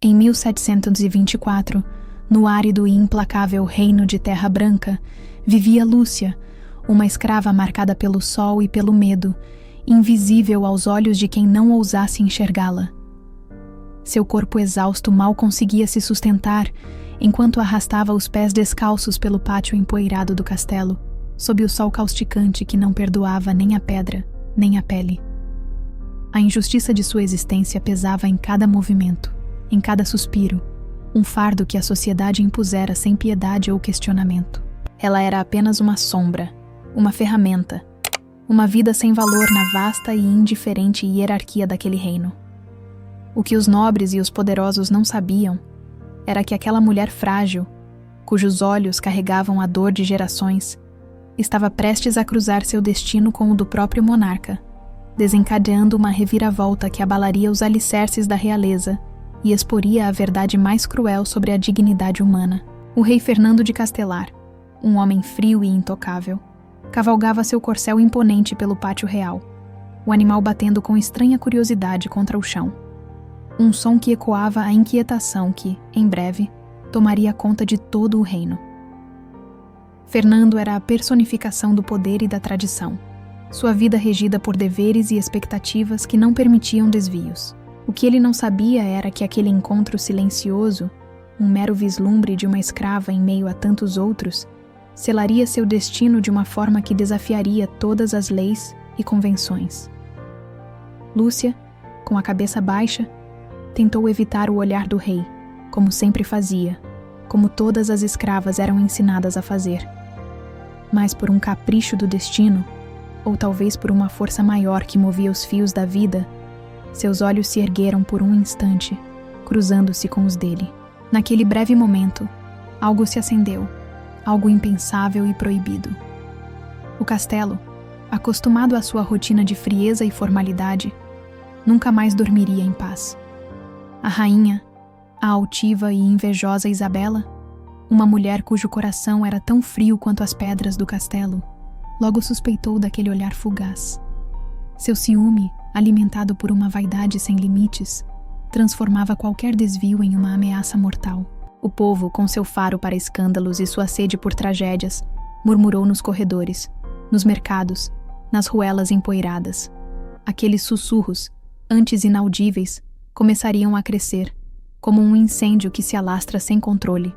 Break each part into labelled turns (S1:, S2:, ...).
S1: Em 1724, no árido e implacável reino de Terra Branca, vivia Lúcia, uma escrava marcada pelo sol e pelo medo, invisível aos olhos de quem não ousasse enxergá-la. Seu corpo exausto mal conseguia se sustentar, enquanto arrastava os pés descalços pelo pátio empoeirado do castelo, sob o sol causticante que não perdoava nem a pedra, nem a pele. A injustiça de sua existência pesava em cada movimento, em cada suspiro, um fardo que a sociedade impusera sem piedade ou questionamento. Ela era apenas uma sombra, uma ferramenta, uma vida sem valor na vasta e indiferente hierarquia daquele reino. O que os nobres e os poderosos não sabiam era que aquela mulher frágil, cujos olhos carregavam a dor de gerações, estava prestes a cruzar seu destino com o do próprio monarca, desencadeando uma reviravolta que abalaria os alicerces da realeza e exporia a verdade mais cruel sobre a dignidade humana. O rei Fernando de Castelar, um homem frio e intocável, cavalgava seu corcel imponente pelo pátio real, o animal batendo com estranha curiosidade contra o chão. Um som que ecoava a inquietação que, em breve, tomaria conta de todo o reino. Fernando era a personificação do poder e da tradição, sua vida regida por deveres e expectativas que não permitiam desvios. O que ele não sabia era que aquele encontro silencioso, um mero vislumbre de uma escrava em meio a tantos outros, selaria seu destino de uma forma que desafiaria todas as leis e convenções. Lúcia, com a cabeça baixa, tentou evitar o olhar do rei, como sempre fazia, como todas as escravas eram ensinadas a fazer. Mas por um capricho do destino, ou talvez por uma força maior que movia os fios da vida, seus olhos se ergueram por um instante, cruzando-se com os dele. Naquele breve momento, algo se acendeu, algo impensável e proibido. O castelo, acostumado à sua rotina de frieza e formalidade, nunca mais dormiria em paz. A rainha, a altiva e invejosa Isabela, uma mulher cujo coração era tão frio quanto as pedras do castelo, logo suspeitou daquele olhar fugaz. Seu ciúme, alimentado por uma vaidade sem limites, transformava qualquer desvio em uma ameaça mortal. O povo, com seu faro para escândalos e sua sede por tragédias, murmurou nos corredores, nos mercados, nas ruelas empoeiradas. Aqueles sussurros, antes inaudíveis, começariam a crescer, como um incêndio que se alastra sem controle.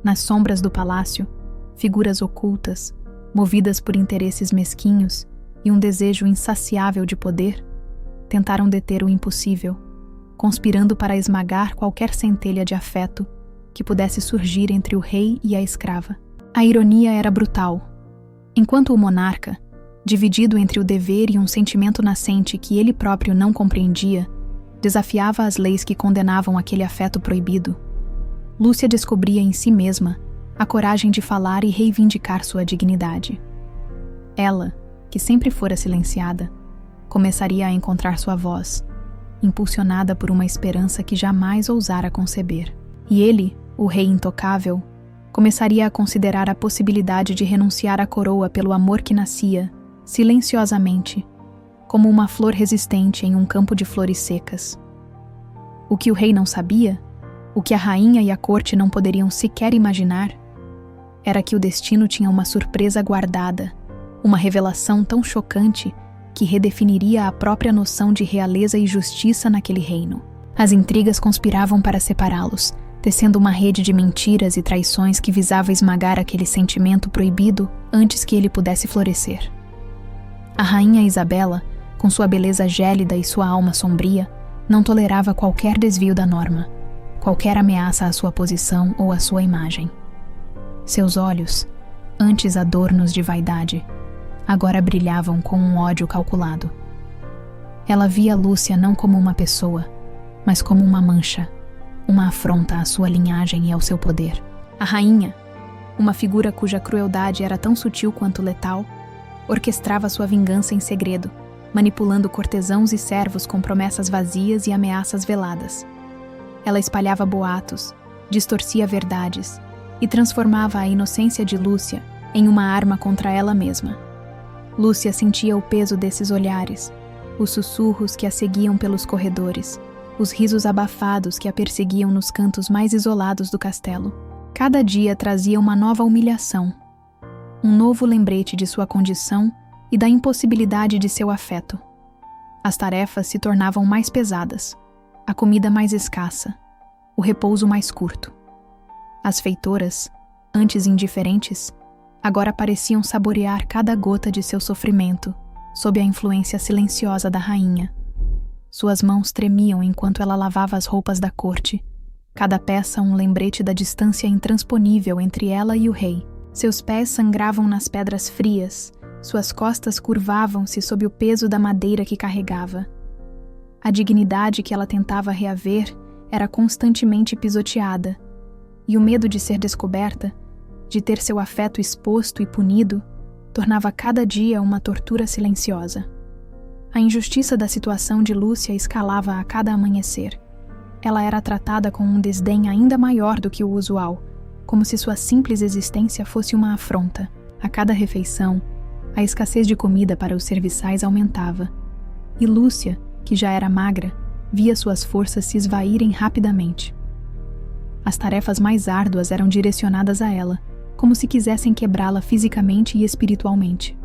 S1: Nas sombras do palácio, figuras ocultas, movidas por interesses mesquinhos e um desejo insaciável de poder, tentaram deter o impossível, conspirando para esmagar qualquer centelha de afeto que pudesse surgir entre o rei e a escrava. A ironia era brutal. Enquanto o monarca, dividido entre o dever e um sentimento nascente que ele próprio não compreendia, desafiava as leis que condenavam aquele afeto proibido, Lúcia descobria em si mesma a coragem de falar e reivindicar sua dignidade. Ela, que sempre fora silenciada, começaria a encontrar sua voz, impulsionada por uma esperança que jamais ousara conceber. E ele, o rei intocável, começaria a considerar a possibilidade de renunciar à coroa pelo amor que nascia, silenciosamente, como uma flor resistente em um campo de flores secas. O que o rei não sabia, o que a rainha e a corte não poderiam sequer imaginar, era que o destino tinha uma surpresa guardada, uma revelação tão chocante que redefiniria a própria noção de realeza e justiça naquele reino. As intrigas conspiravam para separá-los, tecendo uma rede de mentiras e traições que visava esmagar aquele sentimento proibido antes que ele pudesse florescer. A rainha Isabela, com sua beleza gélida e sua alma sombria, não tolerava qualquer desvio da norma, qualquer ameaça à sua posição ou à sua imagem. Seus olhos, antes adornos de vaidade, agora brilhavam com um ódio calculado. Ela via Lúcia não como uma pessoa, mas como uma mancha, uma afronta à sua linhagem e ao seu poder. A rainha, uma figura cuja crueldade era tão sutil quanto letal, orquestrava sua vingança em segredo, manipulando cortesãos e servos com promessas vazias e ameaças veladas. Ela espalhava boatos, distorcia verdades e transformava a inocência de Lúcia em uma arma contra ela mesma. Lúcia sentia o peso desses olhares, os sussurros que a seguiam pelos corredores, os risos abafados que a perseguiam nos cantos mais isolados do castelo. Cada dia trazia uma nova humilhação, um novo lembrete de sua condição e da impossibilidade de seu afeto. As tarefas se tornavam mais pesadas, a comida mais escassa, o repouso mais curto. As feitoras, antes indiferentes, agora pareciam saborear cada gota de seu sofrimento, sob a influência silenciosa da rainha. Suas mãos tremiam enquanto ela lavava as roupas da corte, cada peça um lembrete da distância intransponível entre ela e o rei. Seus pés sangravam nas pedras frias, suas costas curvavam-se sob o peso da madeira que carregava. A dignidade que ela tentava reaver era constantemente pisoteada, e o medo de ser descoberta, de ter seu afeto exposto e punido, tornava cada dia uma tortura silenciosa. A injustiça da situação de Lúcia escalava a cada amanhecer. Ela era tratada com um desdém ainda maior do que o usual, como se sua simples existência fosse uma afronta. A cada refeição, a escassez de comida para os serviçais aumentava, e Lúcia, que já era magra, via suas forças se esvaírem rapidamente. As tarefas mais árduas eram direcionadas a ela, como se quisessem quebrá-la fisicamente e espiritualmente.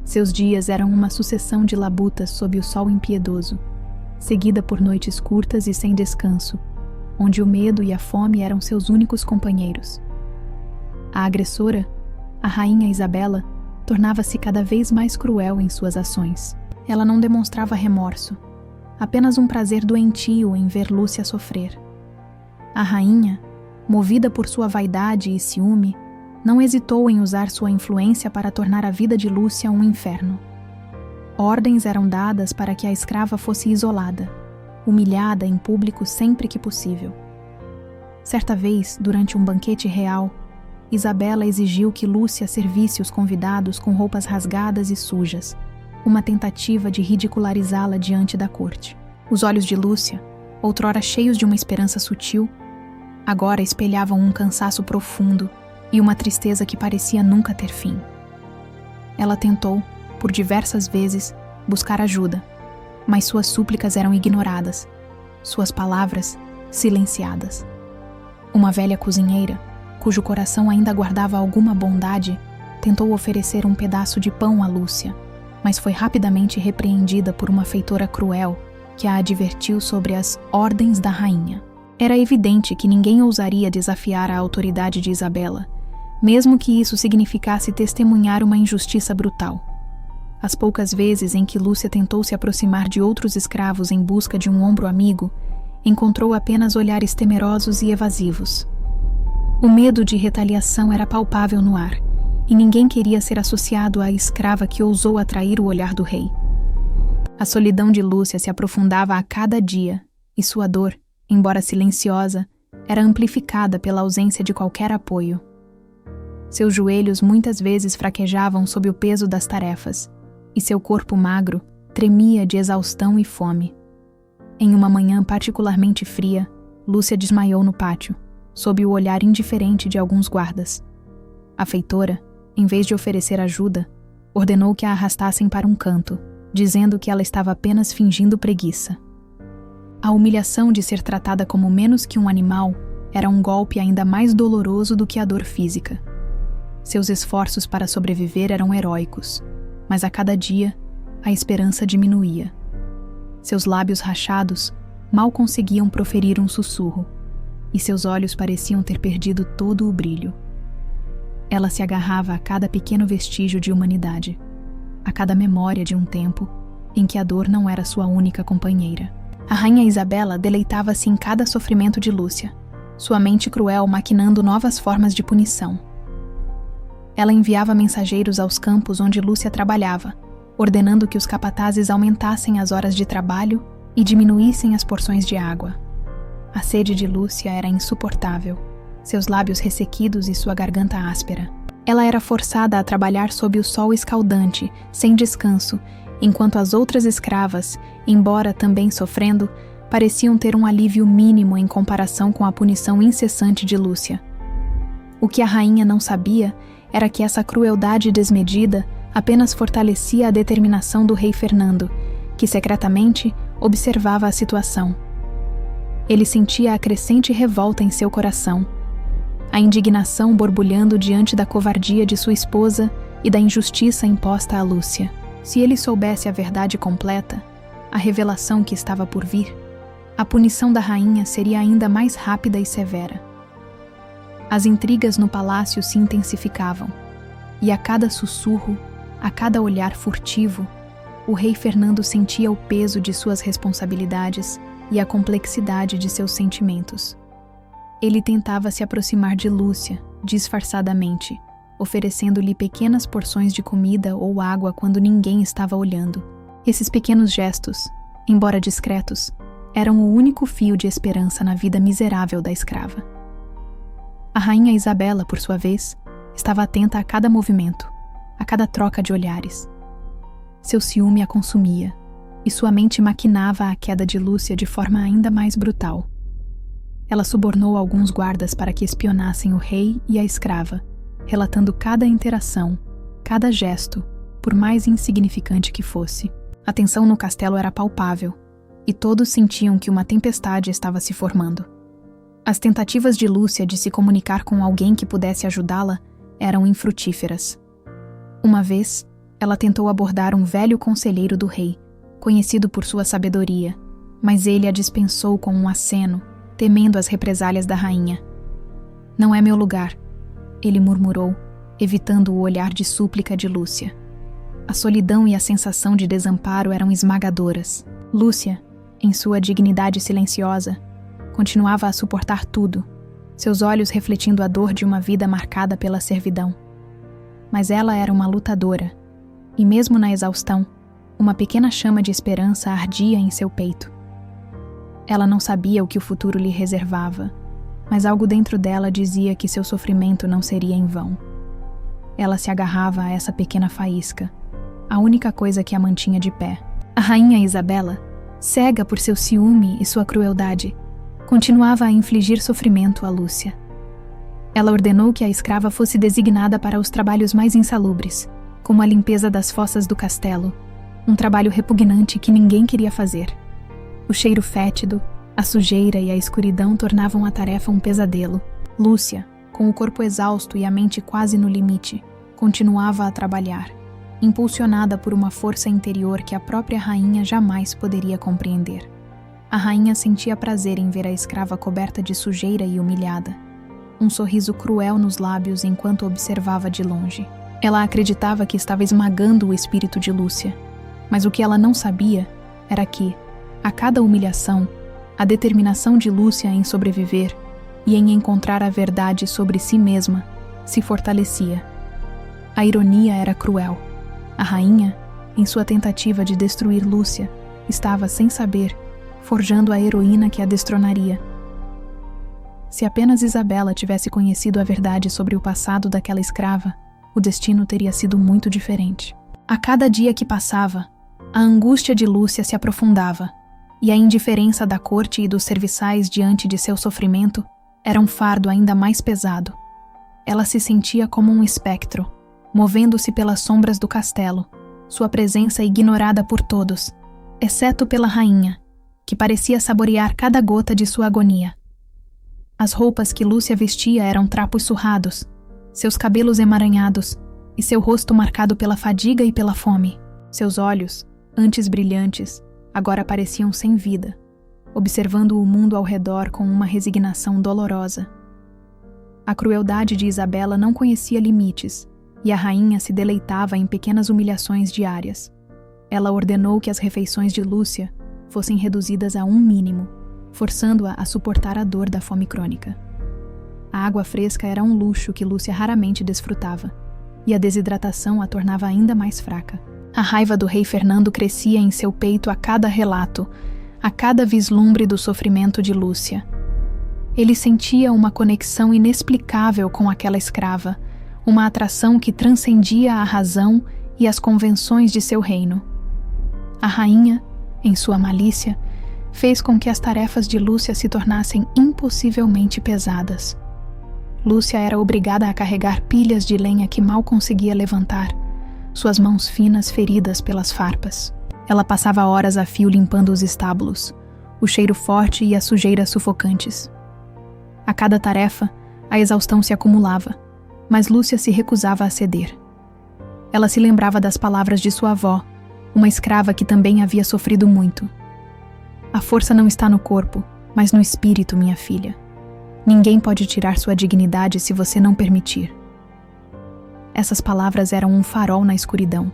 S1: Seus dias eram uma sucessão de labutas sob o sol impiedoso, seguida por noites curtas e sem descanso, onde o medo e a fome eram seus únicos companheiros. A agressora, a rainha Isabela, tornava-se cada vez mais cruel em suas ações. Ela não demonstrava remorso, apenas um prazer doentio em ver Lúcia sofrer. A rainha, movida por sua vaidade e ciúme, não hesitou em usar sua influência para tornar a vida de Lúcia um inferno. Ordens eram dadas para que a escrava fosse isolada, humilhada em público sempre que possível. Certa vez, durante um banquete real, Isabela exigiu que Lúcia servisse os convidados com roupas rasgadas e sujas, uma tentativa de ridicularizá-la diante da corte. Os olhos de Lúcia, outrora cheios de uma esperança sutil, agora espelhavam um cansaço profundo e uma tristeza que parecia nunca ter fim. Ela tentou, por diversas vezes, buscar ajuda, mas suas súplicas eram ignoradas, suas palavras silenciadas. Uma velha cozinheira, cujo coração ainda guardava alguma bondade, tentou oferecer um pedaço de pão a Lúcia, mas foi rapidamente repreendida por uma feitora cruel que a advertiu sobre as ordens da rainha. Era evidente que ninguém ousaria desafiar a autoridade de Isabela, mesmo que isso significasse testemunhar uma injustiça brutal. As poucas vezes em que Lúcia tentou se aproximar de outros escravos em busca de um ombro amigo, encontrou apenas olhares temerosos e evasivos. O medo de retaliação era palpável no ar, e ninguém queria ser associado à escrava que ousou atrair o olhar do rei. A solidão de Lúcia se aprofundava a cada dia, e sua dor, embora silenciosa, era amplificada pela ausência de qualquer apoio. Seus joelhos muitas vezes fraquejavam sob o peso das tarefas, e seu corpo magro tremia de exaustão e fome. Em uma manhã particularmente fria, Lúcia desmaiou no pátio, sob o olhar indiferente de alguns guardas. A feitora, em vez de oferecer ajuda, ordenou que a arrastassem para um canto, dizendo que ela estava apenas fingindo preguiça. A humilhação de ser tratada como menos que um animal era um golpe ainda mais doloroso do que a dor física. Seus esforços para sobreviver eram heróicos, mas a cada dia a esperança diminuía. Seus lábios rachados mal conseguiam proferir um sussurro, e seus olhos pareciam ter perdido todo o brilho. Ela se agarrava a cada pequeno vestígio de humanidade, a cada memória de um tempo em que a dor não era sua única companheira. A rainha Isabela deleitava-se em cada sofrimento de Lúcia, sua mente cruel maquinando novas formas de punição. Ela enviava mensageiros aos campos onde Lúcia trabalhava, ordenando que os capatazes aumentassem as horas de trabalho e diminuíssem as porções de água. A sede de Lúcia era insuportável, seus lábios ressequidos e sua garganta áspera. Ela era forçada a trabalhar sob o sol escaldante, sem descanso, enquanto as outras escravas, embora também sofrendo, pareciam ter um alívio mínimo em comparação com a punição incessante de Lúcia. O que a rainha não sabia era que essa crueldade desmedida apenas fortalecia a determinação do rei Fernando, que secretamente observava a situação. Ele sentia a crescente revolta em seu coração, a indignação borbulhando diante da covardia de sua esposa e da injustiça imposta a Lúcia. Se ele soubesse a verdade completa, a revelação que estava por vir, a punição da rainha seria ainda mais rápida e severa. As intrigas no palácio se intensificavam, e a cada sussurro, a cada olhar furtivo, o rei Fernando sentia o peso de suas responsabilidades e a complexidade de seus sentimentos. Ele tentava se aproximar de Lúcia, disfarçadamente, oferecendo-lhe pequenas porções de comida ou água quando ninguém estava olhando. Esses pequenos gestos, embora discretos, eram o único fio de esperança na vida miserável da escrava. A rainha Isabela, por sua vez, estava atenta a cada movimento, a cada troca de olhares. Seu ciúme a consumia, e sua mente maquinava a queda de Lúcia de forma ainda mais brutal. Ela subornou alguns guardas para que espionassem o rei e a escrava, relatando cada interação, cada gesto, por mais insignificante que fosse. A tensão no castelo era palpável, e todos sentiam que uma tempestade estava se formando. As tentativas de Lúcia de se comunicar com alguém que pudesse ajudá-la eram infrutíferas. Uma vez, ela tentou abordar um velho conselheiro do rei, conhecido por sua sabedoria, mas ele a dispensou com um aceno, temendo as represálias da rainha. "Não é meu lugar", ele murmurou, evitando o olhar de súplica de Lúcia. A solidão e a sensação de desamparo eram esmagadoras. Lúcia, em sua dignidade silenciosa, continuava a suportar tudo, seus olhos refletindo a dor de uma vida marcada pela servidão. Mas ela era uma lutadora, e mesmo na exaustão, uma pequena chama de esperança ardia em seu peito. Ela não sabia o que o futuro lhe reservava, mas algo dentro dela dizia que seu sofrimento não seria em vão. Ela se agarrava a essa pequena faísca, a única coisa que a mantinha de pé. A rainha Isabela, cega por seu ciúme e sua crueldade, continuava a infligir sofrimento a Lúcia. Ela ordenou que a escrava fosse designada para os trabalhos mais insalubres, como a limpeza das fossas do castelo, um trabalho repugnante que ninguém queria fazer. O cheiro fétido, a sujeira e a escuridão tornavam a tarefa um pesadelo. Lúcia, com o corpo exausto e a mente quase no limite, continuava a trabalhar, impulsionada por uma força interior que a própria rainha jamais poderia compreender. A rainha sentia prazer em ver a escrava coberta de sujeira e humilhada, um sorriso cruel nos lábios enquanto observava de longe. Ela acreditava que estava esmagando o espírito de Lúcia, mas o que ela não sabia era que, a cada humilhação, a determinação de Lúcia em sobreviver e em encontrar a verdade sobre si mesma se fortalecia. A ironia era cruel. A rainha, em sua tentativa de destruir Lúcia, estava, sem saber, forjando a heroína que a destronaria. Se apenas Isabela tivesse conhecido a verdade sobre o passado daquela escrava, o destino teria sido muito diferente. A cada dia que passava, a angústia de Lúcia se aprofundava, e a indiferença da corte e dos serviçais diante de seu sofrimento era um fardo ainda mais pesado. Ela se sentia como um espectro, movendo-se pelas sombras do castelo, sua presença ignorada por todos, exceto pela rainha, que parecia saborear cada gota de sua agonia. As roupas que Lúcia vestia eram trapos surrados, seus cabelos emaranhados e seu rosto marcado pela fadiga e pela fome. Seus olhos, antes brilhantes, agora pareciam sem vida, observando o mundo ao redor com uma resignação dolorosa. A crueldade de Isabela não conhecia limites, e a rainha se deleitava em pequenas humilhações diárias. Ela ordenou que as refeições de Lúcia fossem reduzidas a um mínimo, forçando-a a suportar a dor da fome crônica. A água fresca era um luxo que Lúcia raramente desfrutava, e a desidratação a tornava ainda mais fraca. A raiva do rei Fernando crescia em seu peito a cada relato, a cada vislumbre do sofrimento de Lúcia. Ele sentia uma conexão inexplicável com aquela escrava, uma atração que transcendia a razão e as convenções de seu reino. A rainha, em sua malícia, fez com que as tarefas de Lúcia se tornassem impossivelmente pesadas. Lúcia era obrigada a carregar pilhas de lenha que mal conseguia levantar, suas mãos finas feridas pelas farpas. Ela passava horas a fio limpando os estábulos, o cheiro forte e as sujeiras sufocantes. A cada tarefa, a exaustão se acumulava, mas Lúcia se recusava a ceder. Ela se lembrava das palavras de sua avó, uma escrava que também havia sofrido muito. A força não está no corpo, mas no espírito, minha filha. Ninguém pode tirar sua dignidade se você não permitir. Essas palavras eram um farol na escuridão,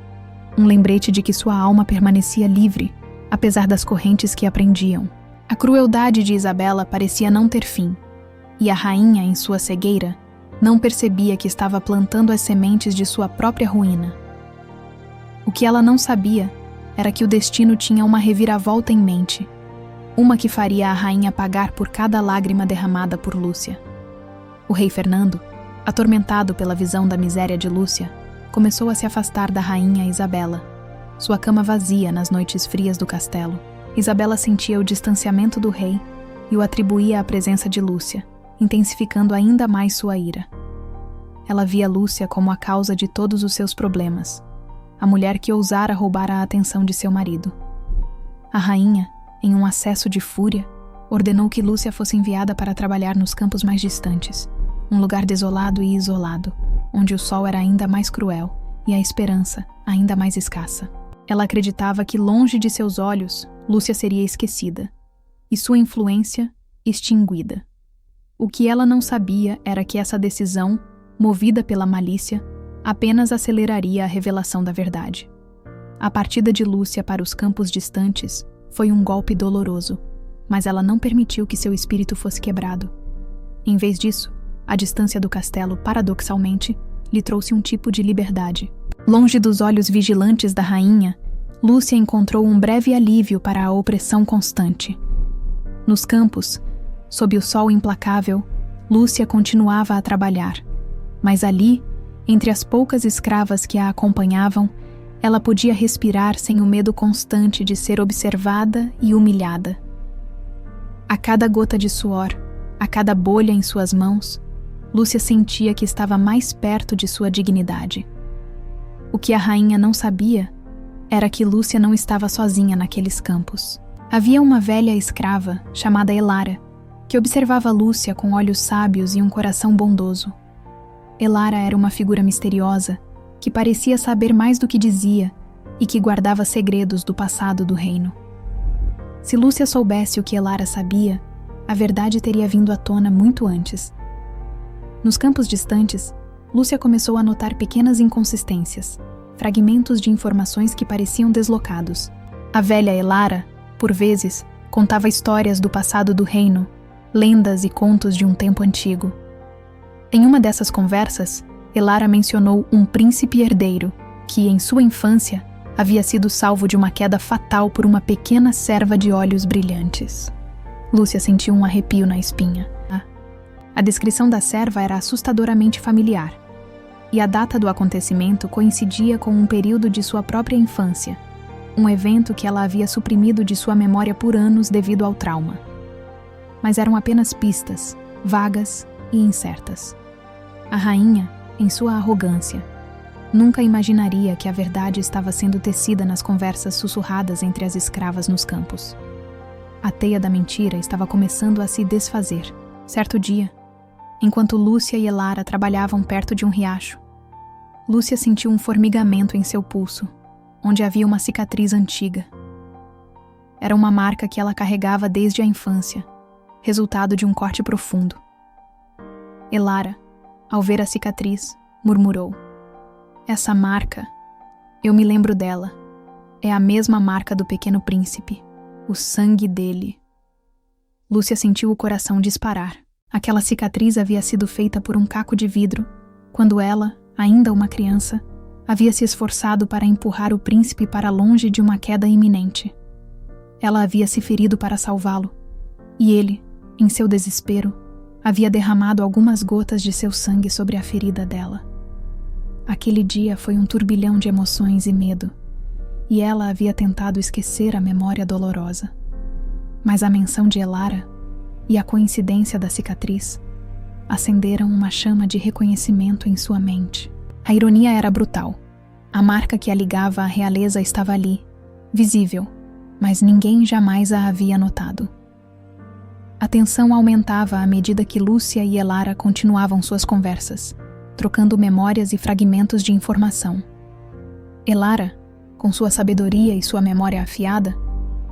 S1: um lembrete de que sua alma permanecia livre, apesar das correntes que a prendiam. A crueldade de Isabela parecia não ter fim, e a rainha, em sua cegueira, não percebia que estava plantando as sementes de sua própria ruína. O que ela não sabia era que o destino tinha uma reviravolta em mente, uma que faria a rainha pagar por cada lágrima derramada por Lúcia. O rei Fernando, atormentado pela visão da miséria de Lúcia, começou a se afastar da rainha Isabela, sua cama vazia nas noites frias do castelo. Isabela sentia o distanciamento do rei e o atribuía à presença de Lúcia, intensificando ainda mais sua ira. Ela via Lúcia como a causa de todos os seus problemas, a mulher que ousara roubar a atenção de seu marido. A rainha, em um acesso de fúria, ordenou que Lúcia fosse enviada para trabalhar nos campos mais distantes, um lugar desolado e isolado, onde o sol era ainda mais cruel e a esperança ainda mais escassa. Ela acreditava que longe de seus olhos, Lúcia seria esquecida, e sua influência extinguida. O que ela não sabia era que essa decisão, movida pela malícia, apenas aceleraria a revelação da verdade. A partida de Lúcia para os campos distantes foi um golpe doloroso, mas ela não permitiu que seu espírito fosse quebrado. Em vez disso, a distância do castelo, paradoxalmente, lhe trouxe um tipo de liberdade. Longe dos olhos vigilantes da rainha, Lúcia encontrou um breve alívio para a opressão constante. Nos campos, sob o sol implacável, Lúcia continuava a trabalhar, mas ali, entre as poucas escravas que a acompanhavam, ela podia respirar sem o medo constante de ser observada e humilhada. A cada gota de suor, a cada bolha em suas mãos, Lúcia sentia que estava mais perto de sua dignidade. O que a rainha não sabia era que Lúcia não estava sozinha naqueles campos. Havia uma velha escrava, chamada Elara, que observava Lúcia com olhos sábios e um coração bondoso. Elara era uma figura misteriosa, que parecia saber mais do que dizia e que guardava segredos do passado do reino. Se Lúcia soubesse o que Elara sabia, a verdade teria vindo à tona muito antes. Nos campos distantes, Lúcia começou a notar pequenas inconsistências, fragmentos de informações que pareciam deslocados. A velha Elara, por vezes, contava histórias do passado do reino, lendas e contos de um tempo antigo. Em uma dessas conversas, Elara mencionou um príncipe herdeiro que, em sua infância, havia sido salvo de uma queda fatal por uma pequena serva de olhos brilhantes. Lúcia sentiu um arrepio na espinha. A descrição da serva era assustadoramente familiar, e a data do acontecimento coincidia com um período de sua própria infância, um evento que ela havia suprimido de sua memória por anos devido ao trauma. Mas eram apenas pistas, vagas e incertas. A rainha, em sua arrogância, nunca imaginaria que a verdade estava sendo tecida nas conversas sussurradas entre as escravas nos campos. A teia da mentira estava começando a se desfazer. Certo dia, enquanto Lúcia e Elara trabalhavam perto de um riacho, Lúcia sentiu um formigamento em seu pulso, onde havia uma cicatriz antiga. Era uma marca que ela carregava desde a infância, resultado de um corte profundo. Elara, ao ver a cicatriz, murmurou: "Essa marca, eu me lembro dela. É a mesma marca do pequeno príncipe, o sangue dele." Lúcia sentiu o coração disparar. Aquela cicatriz havia sido feita por um caco de vidro, quando ela, ainda uma criança, havia se esforçado para empurrar o príncipe para longe de uma queda iminente. Ela havia se ferido para salvá-lo, e ele, em seu desespero, havia derramado algumas gotas de seu sangue sobre a ferida dela. Aquele dia foi um turbilhão de emoções e medo, e ela havia tentado esquecer a memória dolorosa. Mas a menção de Elara e a coincidência da cicatriz acenderam uma chama de reconhecimento em sua mente. A ironia era brutal. A marca que a ligava à realeza estava ali, visível, mas ninguém jamais a havia notado. A tensão aumentava à medida que Lúcia e Elara continuavam suas conversas, trocando memórias e fragmentos de informação. Elara, com sua sabedoria e sua memória afiada,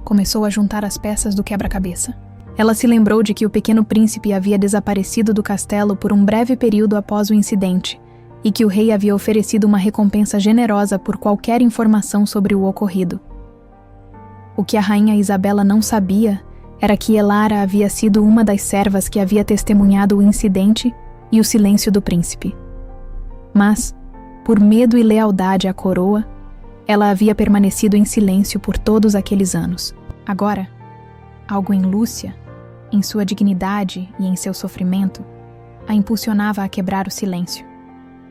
S1: começou a juntar as peças do quebra-cabeça. Ela se lembrou de que o pequeno príncipe havia desaparecido do castelo por um breve período após o incidente e que o rei havia oferecido uma recompensa generosa por qualquer informação sobre o ocorrido. O que a rainha Isabela não sabia era que Elara havia sido uma das servas que havia testemunhado o incidente e o silêncio do príncipe. Mas, por medo e lealdade à coroa, ela havia permanecido em silêncio por todos aqueles anos. Agora, algo em Lúcia, em sua dignidade e em seu sofrimento, a impulsionava a quebrar o silêncio.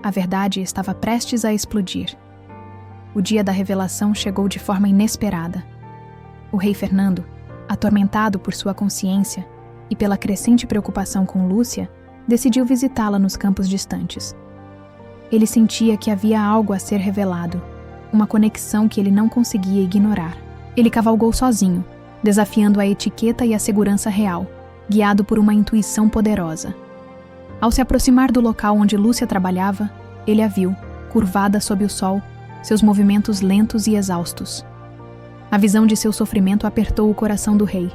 S1: A verdade estava prestes a explodir. O dia da revelação chegou de forma inesperada. O rei Fernando, atormentado por sua consciência e pela crescente preocupação com Lúcia, decidiu visitá-la nos campos distantes. Ele sentia que havia algo a ser revelado, uma conexão que ele não conseguia ignorar. Ele cavalgou sozinho, desafiando a etiqueta e a segurança real, guiado por uma intuição poderosa. Ao se aproximar do local onde Lúcia trabalhava, ele a viu, curvada sob o sol, seus movimentos lentos e exaustos. A visão de seu sofrimento apertou o coração do rei.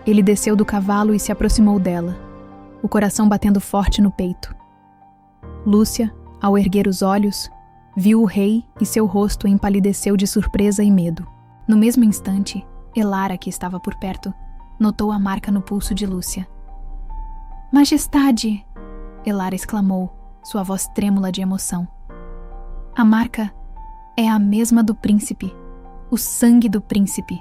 S1: Ele desceu do cavalo e se aproximou dela, o coração batendo forte no peito. Lúcia, ao erguer os olhos, viu o rei e seu rosto empalideceu de surpresa e medo. No mesmo instante, Elara, que estava por perto, notou a marca no pulso de Lúcia. "Majestade!" Elara exclamou, sua voz trêmula de emoção. "A marca é a mesma do príncipe, o sangue do príncipe."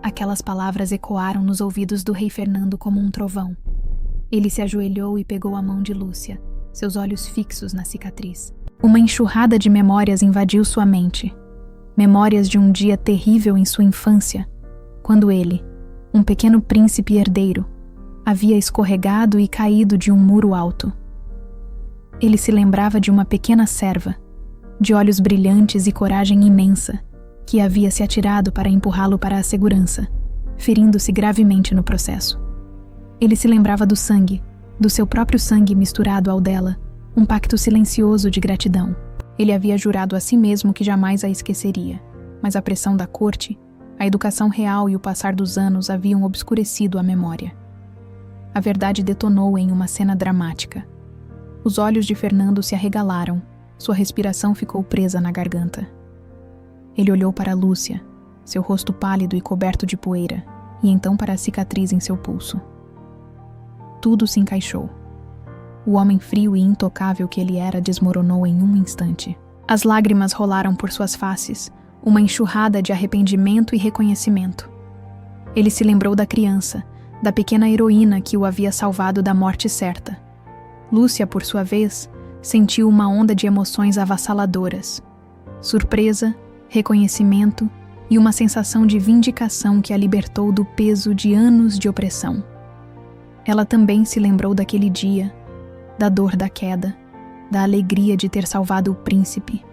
S1: Aquelas palavras ecoaram nos ouvidos do rei Fernando como um trovão. Ele se ajoelhou e pegou a mão de Lúcia, seus olhos fixos na cicatriz. Uma enxurrada de memórias invadiu sua mente. Memórias de um dia terrível em sua infância, quando ele, um pequeno príncipe herdeiro, havia escorregado e caído de um muro alto. Ele se lembrava de uma pequena serva, de olhos brilhantes e coragem imensa, que havia se atirado para empurrá-lo para a segurança, ferindo-se gravemente no processo. Ele se lembrava do sangue, do seu próprio sangue misturado ao dela, um pacto silencioso de gratidão. Ele havia jurado a si mesmo que jamais a esqueceria, mas a pressão da corte, a educação real e o passar dos anos haviam obscurecido a memória. A verdade detonou em uma cena dramática. Os olhos de Fernando se arregalaram, sua respiração ficou presa na garganta. Ele olhou para Lúcia, seu rosto pálido e coberto de poeira, e então para a cicatriz em seu pulso. Tudo se encaixou. O homem frio e intocável que ele era desmoronou em um instante. As lágrimas rolaram por suas faces, uma enxurrada de arrependimento e reconhecimento. Ele se lembrou da criança, da pequena heroína que o havia salvado da morte certa. Lúcia, por sua vez, sentiu uma onda de emoções avassaladoras. Surpresa, reconhecimento e uma sensação de vindicação que a libertou do peso de anos de opressão. Ela também se lembrou daquele dia, da dor da queda, da alegria de ter salvado o príncipe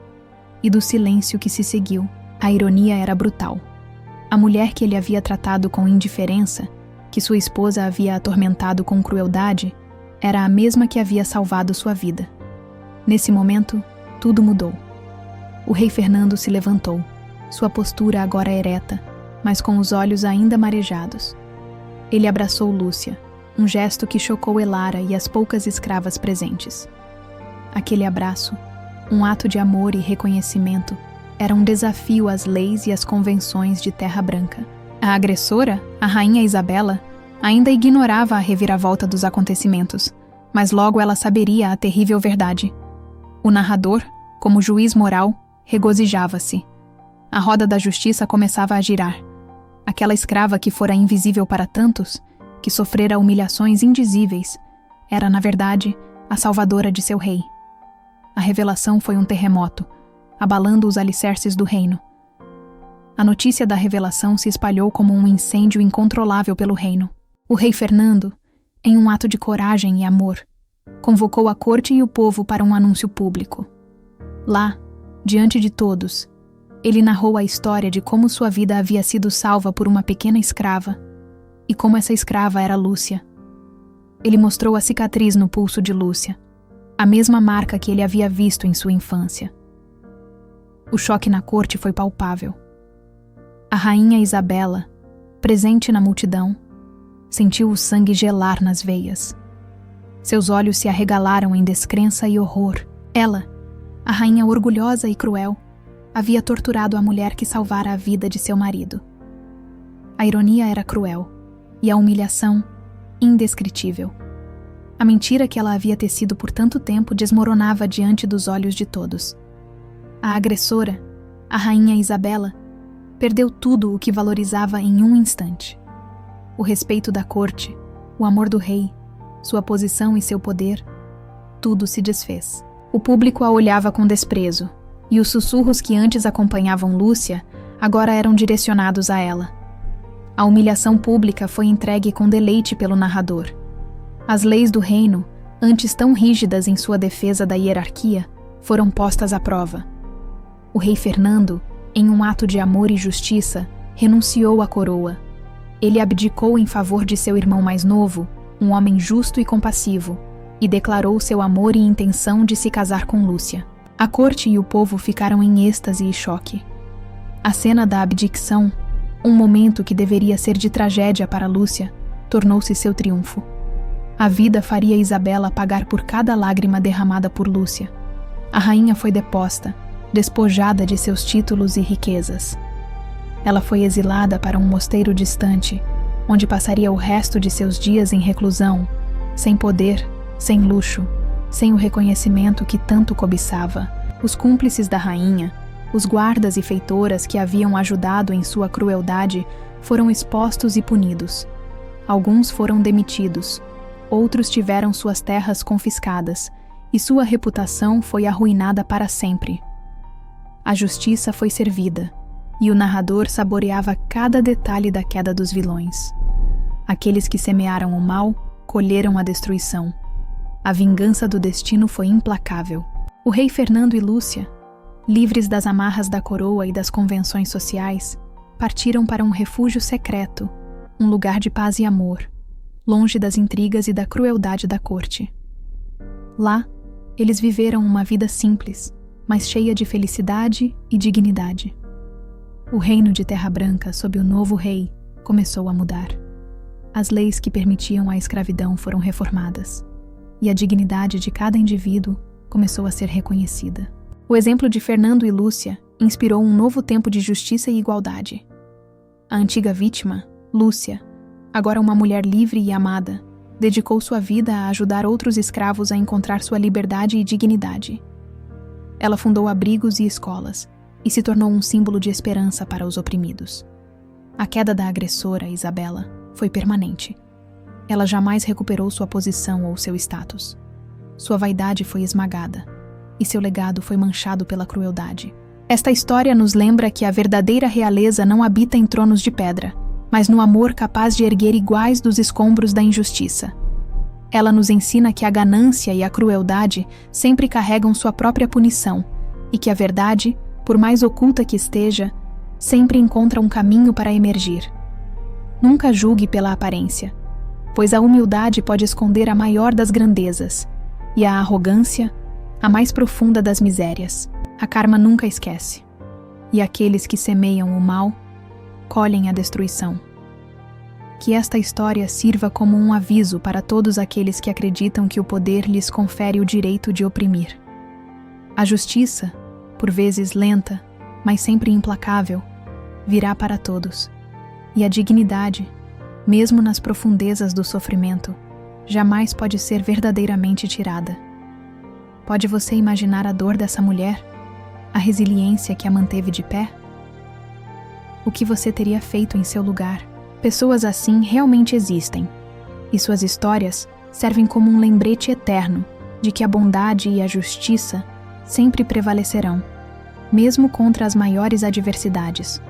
S1: e do silêncio que se seguiu. A ironia era brutal. A mulher que ele havia tratado com indiferença, que sua esposa havia atormentado com crueldade, era a mesma que havia salvado sua vida. Nesse momento, tudo mudou. O rei Fernando se levantou, sua postura agora ereta, mas com os olhos ainda marejados. Ele abraçou Lúcia, um gesto que chocou Elara e as poucas escravas presentes. Aquele abraço, um ato de amor e reconhecimento, era um desafio às leis e às convenções de Terra Branca. A agressora, a rainha Isabela, ainda ignorava a reviravolta dos acontecimentos, mas logo ela saberia a terrível verdade. O narrador, como juiz moral, regozijava-se. A roda da justiça começava a girar. Aquela escrava que fora invisível para tantos, que sofrera humilhações indizíveis, era, na verdade, a salvadora de seu rei. A revelação foi um terremoto, abalando os alicerces do reino. A notícia da revelação se espalhou como um incêndio incontrolável pelo reino. O rei Fernando, em um ato de coragem e amor, convocou a corte e o povo para um anúncio público. Lá, diante de todos, ele narrou a história de como sua vida havia sido salva por uma pequena escrava, E como essa escrava era Lúcia. Ele mostrou a cicatriz no pulso de Lúcia, a mesma marca que ele havia visto em sua infância. O choque na corte foi palpável. A rainha Isabela, presente na multidão, sentiu o sangue gelar nas veias. Seus olhos se arregalaram em descrença e horror. Ela, a rainha orgulhosa e cruel, havia torturado a mulher que salvara a vida de seu marido. A ironia era cruel e a humilhação indescritível. A mentira que ela havia tecido por tanto tempo desmoronava diante dos olhos de todos. A agressora, a rainha Isabela, perdeu tudo o que valorizava em um instante. O respeito da corte, o amor do rei, sua posição e seu poder, tudo se desfez. O público a olhava com desprezo, e os sussurros que antes acompanhavam Lúcia agora eram direcionados a ela. A humilhação pública foi entregue com deleite pelo narrador. As leis do reino, antes tão rígidas em sua defesa da hierarquia, foram postas à prova. O rei Fernando, em um ato de amor e justiça, renunciou à coroa. Ele abdicou em favor de seu irmão mais novo, um homem justo e compassivo, e declarou seu amor e intenção de se casar com Lúcia. A corte e o povo ficaram em êxtase e choque. A cena da abdicação, um momento que deveria ser de tragédia para Lúcia, tornou-se seu triunfo. A vida faria Isabela pagar por cada lágrima derramada por Lúcia. A rainha foi deposta, despojada de seus títulos e riquezas. Ela foi exilada para um mosteiro distante, onde passaria o resto de seus dias em reclusão, sem poder, sem luxo, sem o reconhecimento que tanto cobiçava. Os cúmplices da rainha, os guardas e feitoras que haviam ajudado em sua crueldade, foram expostos e punidos. Alguns foram demitidos, outros tiveram suas terras confiscadas, e sua reputação foi arruinada para sempre. A justiça foi servida, e o narrador saboreava cada detalhe da queda dos vilões. Aqueles que semearam o mal colheram a destruição. A vingança do destino foi implacável. O rei Fernando e Lúcia, livres das amarras da coroa e das convenções sociais, partiram para um refúgio secreto, um lugar de paz e amor, longe das intrigas e da crueldade da corte. Lá, eles viveram uma vida simples, mas cheia de felicidade e dignidade. O reino de Terra Branca, sob o novo rei, começou a mudar. As leis que permitiam a escravidão foram reformadas, e a dignidade de cada indivíduo começou a ser reconhecida. O exemplo de Fernando e Lúcia inspirou um novo tempo de justiça e igualdade. A antiga vítima, Lúcia, agora uma mulher livre e amada, dedicou sua vida a ajudar outros escravos a encontrar sua liberdade e dignidade. Ela fundou abrigos e escolas e se tornou um símbolo de esperança para os oprimidos. A queda da agressora, Isabela, foi permanente. Ela jamais recuperou sua posição ou seu status. Sua vaidade foi esmagada, e seu legado foi manchado pela crueldade. Esta história nos lembra que a verdadeira realeza não habita em tronos de pedra, mas no amor capaz de erguer iguais dos escombros da injustiça. Ela nos ensina que a ganância e a crueldade sempre carregam sua própria punição, e que a verdade, por mais oculta que esteja, sempre encontra um caminho para emergir. Nunca julgue pela aparência, pois a humildade pode esconder a maior das grandezas, e a arrogância, a mais profunda das misérias. A karma nunca esquece, e aqueles que semeiam o mal, colhem a destruição. Que esta história sirva como um aviso para todos aqueles que acreditam que o poder lhes confere o direito de oprimir. A justiça, por vezes lenta, mas sempre implacável, virá para todos, e a dignidade, mesmo nas profundezas do sofrimento, jamais pode ser verdadeiramente tirada. Pode você imaginar a dor dessa mulher? A resiliência que a manteve de pé? O que você teria feito em seu lugar? Pessoas assim realmente existem, e suas histórias servem como um lembrete eterno de que a bondade e a justiça sempre prevalecerão, mesmo contra as maiores adversidades.